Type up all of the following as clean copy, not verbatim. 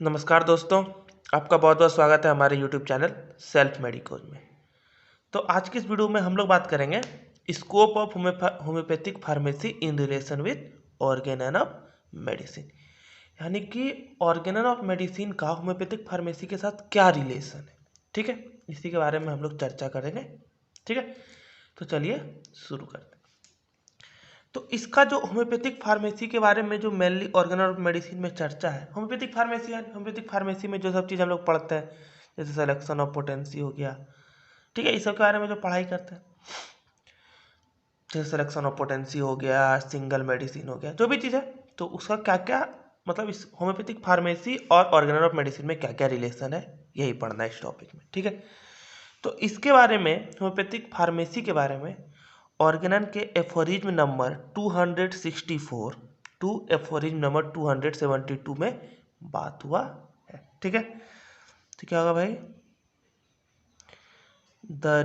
नमस्कार दोस्तों, आपका बहुत बहुत स्वागत है हमारे YouTube चैनल सेल्फ मेडिकोज में। तो आज की इस वीडियो में हम लोग बात करेंगे scope of homeopathic pharmacy in relation with Organon of medicine. यानी कि ऑर्गेनन ऑफ मेडिसिन का होम्योपैथिक फार्मेसी के साथ क्या रिलेशन है। ठीक है, इसी के बारे में हम लोग चर्चा करेंगे। ठीक है, तो चलिए शुरू करते हैं। तो इसका जो होम्योपैथिक फार्मेसी के बारे में जो मेनली ऑर्गेनल ऑफ मेडिसिन में चर्चा है, होम्योपैथिक फार्मेसी में जो सब चीज़ हम लोग पढ़ते हैं, जैसे सिलेक्शन ऑफ पोटेंसी हो गया। ठीक है, इस सब के बारे में जो पढ़ाई करते हैं, जैसे सिलेक्शन ऑफ पोटेंसी हो गया, सिंगल मेडिसिन हो गया, जो भी चीज़ है, तो उसका क्या क्या मतलब इस होम्योपैथिक फार्मेसी और ऑर्गेनल ऑफ मेडिसिन में क्या क्या रिलेशन है, यही पढ़ना है इस टॉपिक में। ठीक है, तो इसके बारे में, होम्योपैथिक फार्मेसी के बारे में ऑर्गेनन के aphorism number 264 to aphorism number 272 में बात हुआ है। ठीक है, तो क्या होगा भाई, the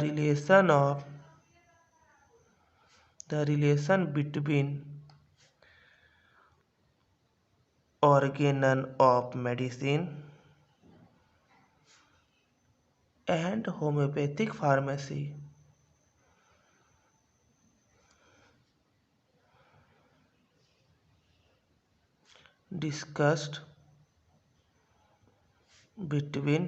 relation between Organon of medicine and homeopathic pharmacy discussed between,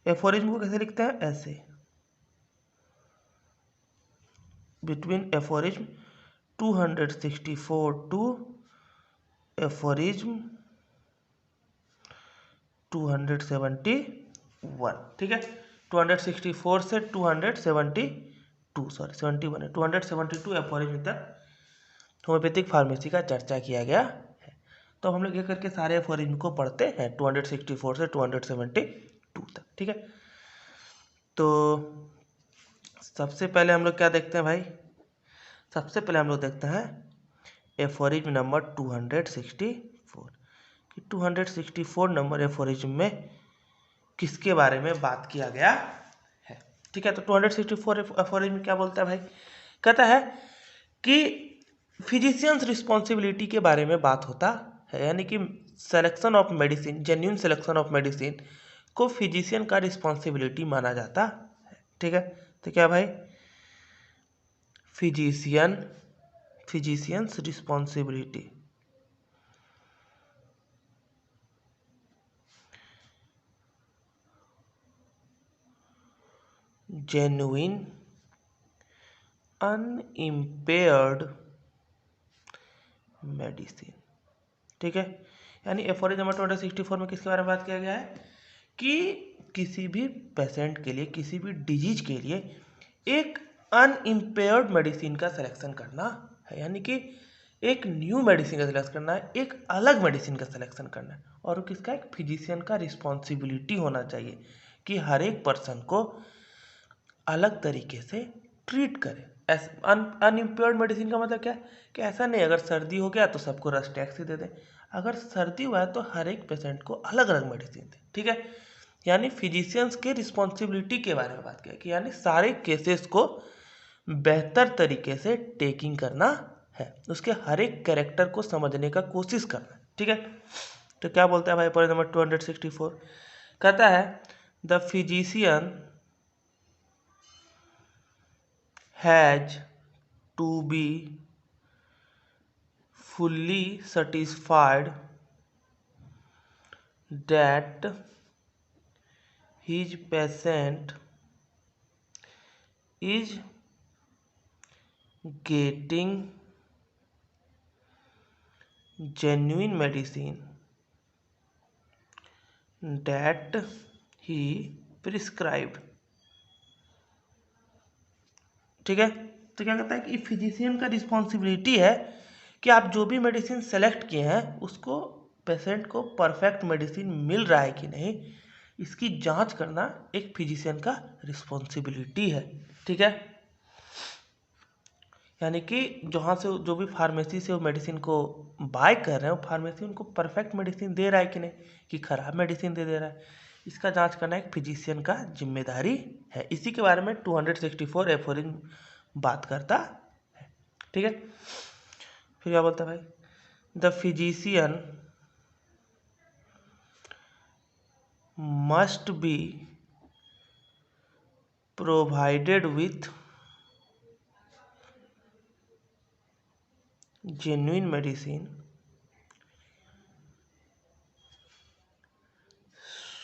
aphorism को कैसे लिखते हैं, ऐसे, बिटवीन एफोरिज्म 264 टू एफोरिज्म 271। ठीक है, 264 से 272, सॉरी 71 है, 272 एफोरिज्म तक होम्योपैथिक फार्मेसी का चर्चा किया गया है। तो हम लोग ये करके सारे एफोरिज्म को पढ़ते हैं 264 से 272 तक। ठीक है, तो सबसे पहले हम लोग क्या देखते हैं भाई, सबसे पहले हम लोग देखते हैं एफोरिज्म नंबर 264 कि 264 नंबर एफोरिज्म में किसके बारे में बात किया गया है। ठीक है, तो 264 एफोरिज्म में क्या बोलता है भाई, कहता है कि फिजिशियंस रिस्पॉन्सिबिलिटी के बारे में बात होता है। यानी कि selection of medicine, genuine selection of medicine को फिजिशियन का रिस्पॉन्सिबिलिटी माना जाता है। ठीक है, तो क्या भाई, फिजिशियंस रिस्पॉन्सिबिलिटी जेन्युइन अनइम्पेयर्ड मेडिसिन। ठीक है, यानी एफोरिज्म नंबर 264 में किसके बारे में बात किया गया है कि किसी भी पेशेंट के लिए, किसी भी डिजीज के लिए एक अनइम्पेयर्ड मेडिसिन का सिलेक्शन करना है। यानी कि एक न्यू मेडिसिन का सिलेक्शन करना है, एक अलग मेडिसिन का सिलेक्शन करना है, और वो किसका, एक फिजिशियन का रिस्पॉन्सिबिलिटी होना चाहिए कि हर एक पर्सन को अलग तरीके से ट्रीट करें। अनइम्पेयर्ड मेडिसिन का मतलब क्या है कि ऐसा नहीं अगर सर्दी हो गया तो सबको रस्टेक्स ही दे दें, अगर सर्दी हुआ है तो हर एक पेशेंट को अलग अलग मेडिसिन दें। ठीक है, यानी फिजिशियंस के रिस्पॉन्सिबिलिटी के बारे में बात किया कि यानी सारे केसेस को बेहतर तरीके से टेकिंग करना है, उसके हर एक कैरेक्टर को समझने का कोशिश करना है। ठीक है, तो क्या बोलता है भाई पॉइंट नंबर 264, कहता है the physician has to be fully satisfied that his patient is getting genuine medicine that he prescribed। ठीक है, तो क्या कहता है कि फिजिशियन का रिस्पॉन्सिबिलिटी है कि आप जो भी मेडिसिन सेलेक्ट किए हैं उसको पेशेंट को परफेक्ट मेडिसिन मिल रहा है कि नहीं, इसकी जांच करना एक फिजिशियन का रिस्पॉन्सिबिलिटी है। ठीक है, यानी कि जहाँ से जो भी फार्मेसी से वो मेडिसिन को बाय कर रहे हैं, वो फार्मेसी उनको परफेक्ट मेडिसिन दे रहा है कि नहीं, कि खराब मेडिसिन दे रहा है, इसका जांच करना एक फिजिशियन का जिम्मेदारी है। इसी के बारे में 264 एफोरिज्म बात करता है। ठीक है, फिर क्या बोलता है भाई, the physician must be provided with genuine medicine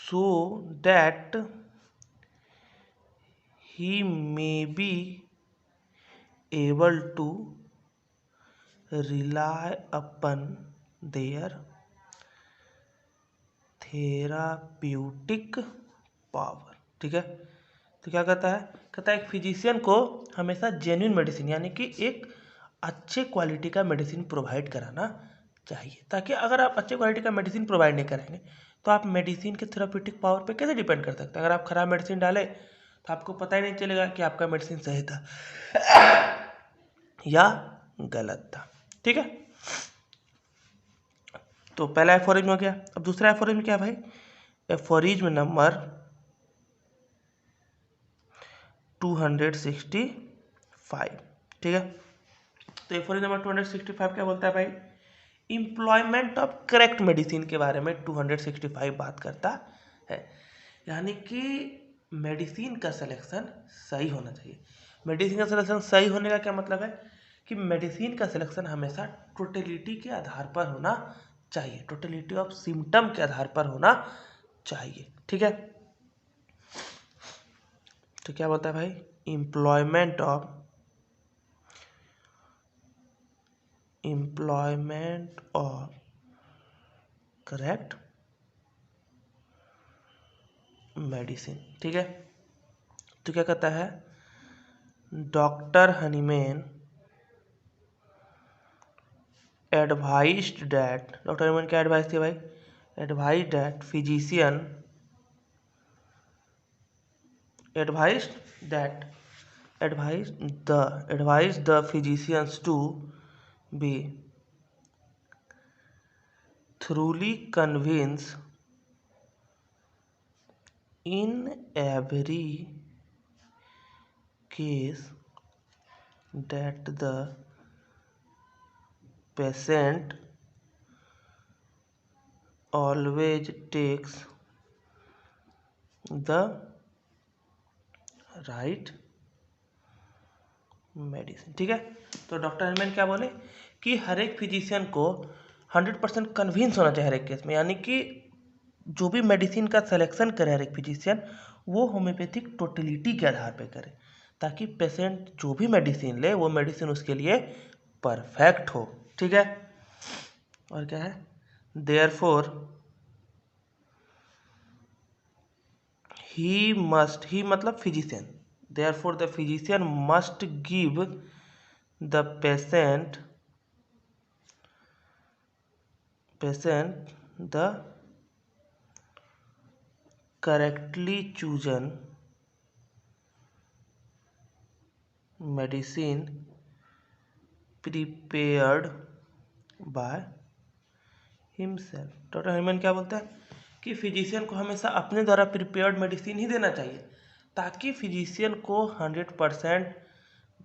so that he may be able to rely upon their therapeutic power. ठीक है, तो क्या कहता है एक फिजिशियन को हमेशा जेन्युइन मेडिसिन यानी कि एक अच्छे क्वालिटी का मेडिसिन प्रोवाइड कराना चाहिए, ताकि अगर आप अच्छे क्वालिटी का मेडिसिन प्रोवाइड नहीं करेंगे तो आप मेडिसिन के थेराप्यूटिक पावर पे कैसे डिपेंड कर सकते हैं। अगर आप खराब मेडिसिन डालें तो आपको पता ही नहीं चलेगा कि आपका मेडिसिन सही था या गलत था। ठीक है, तो पहला एफोरिज्म हो गया। अब दूसरा एफोरिज्म क्या है भाई? Aphorism number 265। ठीक है, तो एफोरिज्म नंबर 265 क्या बोलता है भाई? एम्प्लॉयमेंट ऑफ करेक्ट मेडिसिन के बारे में 265 बात करता है, यानी कि मेडिसिन का सिलेक्शन सही होना चाहिए। मेडिसिन का सिलेक्शन सही होने का क्या मतलब है कि मेडिसिन का सिलेक्शन हमेशा टोटलिटी के आधार पर होना चाहिए, टोटलिटी ऑफ सिम्टम के आधार पर होना चाहिए। ठीक है, तो क्या बोलता है भाई? Employment of correct medicine. ठीक है, तो क्या कहता है? Doctor Hahnemann advised that, doctor Hahnemann क्या एडवाइस थी भाई? Advise that physician advise the physicians to be thoroughly convinced in every case that the patient always takes the right medicine. ठीक है, तो डॉक्टर हनीमैन क्या बोले कि हर एक फिजिशियन को 100% कन्विंस होना चाहिए हर एक केस में, यानी कि जो भी मेडिसिन का सिलेक्शन करे हर एक फिजिशियन वो होम्योपैथिक टोटलिटी के आधार पे करे, ताकि पेशेंट जो भी मेडिसिन ले वो मेडिसिन उसके लिए परफेक्ट हो। ठीक है, और क्या है? देयरफॉर ही मतलब physician, therefore the physician must give the patient the correctly chosen medicine prepared by himself। Doctor Hahnemann क्या बोलता है कि फिजिशियन को हमेशा अपने द्वारा प्रिपेयर्ड मेडिसिन ही देना चाहिए, ताकि फिजिशियन को 100%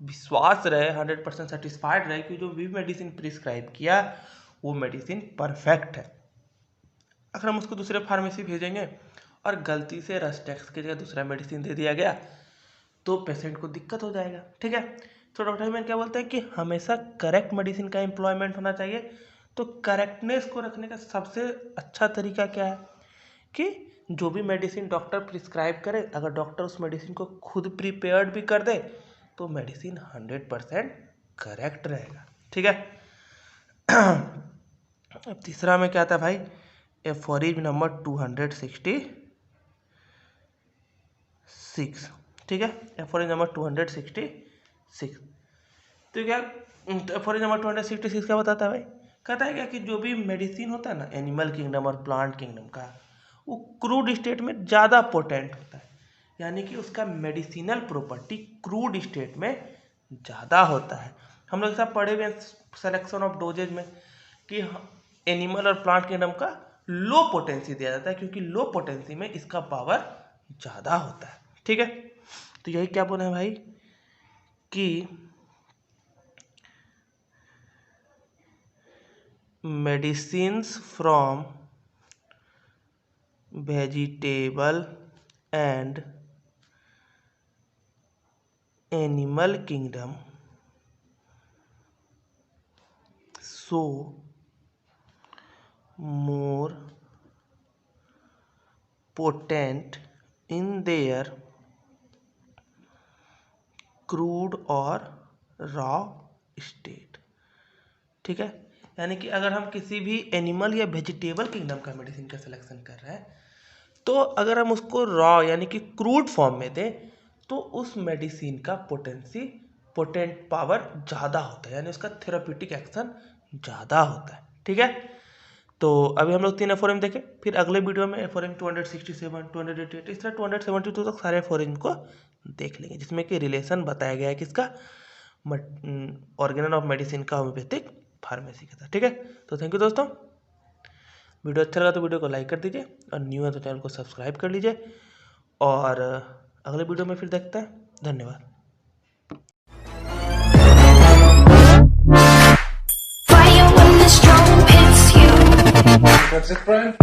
विश्वास रहे, 100% सेटिस्फाइड रहे कि जो भी मेडिसिन प्रिस्क्राइब किया वो मेडिसिन परफेक्ट है। अगर हम उसको दूसरे फार्मेसी भेजेंगे और गलती से रेस्टेक्स की जगह दूसरा मेडिसिन दे दिया गया तो पेशेंट को दिक्कत हो जाएगा। ठीक है, तो डॉक्टर हनीमैन क्या बोलते हैं कि हमेशा करेक्ट मेडिसिन का एम्प्लॉयमेंट होना चाहिए। तो करेक्टनेस को रखने का सबसे अच्छा तरीका क्या है कि जो भी मेडिसिन डॉक्टर प्रिस्क्राइब करे, अगर डॉक्टर उस मेडिसिन को खुद प्रिपेयर्ड भी कर दे तो मेडिसिन 100% करेक्ट रहेगा। ठीक है, अब तीसरा में क्या आता है भाई? Aphorism number 266। ठीक है, एफोरिज्म नंबर 266। तो क्या एफोरिज्म नंबर 266 क्या बताता है भाई? कहता है क्या कि जो भी मेडिसिन होता है ना एनिमल किंगडम और प्लांट किंगडम का, वो क्रूड स्टेट में ज़्यादा पोटेंट होता है, यानी कि उसका मेडिसिनल प्रॉपर्टी क्रूड स्टेट में ज़्यादा होता है। हम लोग सब पढ़े हुए हैं सिलेक्शन ऑफ डोजेज में कि एनिमल और प्लांट किंगडम का लो पोटेंसी दिया जाता है, क्योंकि लो पोटेंसी में इसका पावर ज़्यादा होता है। ठीक है, तो यही क्या बोले हैं भाई कि medicines from vegetable and animal kingdom show more potent in their crude और रॉ स्टेट। ठीक है, यानी कि अगर हम किसी भी एनिमल या वेजिटेबल किंगडम का मेडिसिन का सिलेक्शन कर रहे हैं तो अगर हम उसको रॉ यानी कि क्रूड फॉर्म में दें तो उस मेडिसिन का पोटेंट पावर ज़्यादा होता है, यानी उसका थेराप्यूटिक एक्शन ज़्यादा होता है। ठीक है, तो अभी हम लोग 3 एफोरेम देखें, फिर अगले वीडियो में एफोरेम 267, 288, इस तरह 272 तक सारे एफोरेम को देख लेंगे, जिसमें कि रिलेशन बताया गया है किसका, ऑर्गेनल ऑफ मेडिसिन का होम्योपैथिक फार्मेसी के साथ। ठीक है, तो थैंक यू दोस्तों, वीडियो अच्छा लगा तो वीडियो को लाइक कर दीजिए और न्यू है तो चैनल को सब्सक्राइब कर लीजिए और अगले वीडियो में फिर देखते हैं। धन्यवाद। Fire when the storm hits you. That's it, Brian?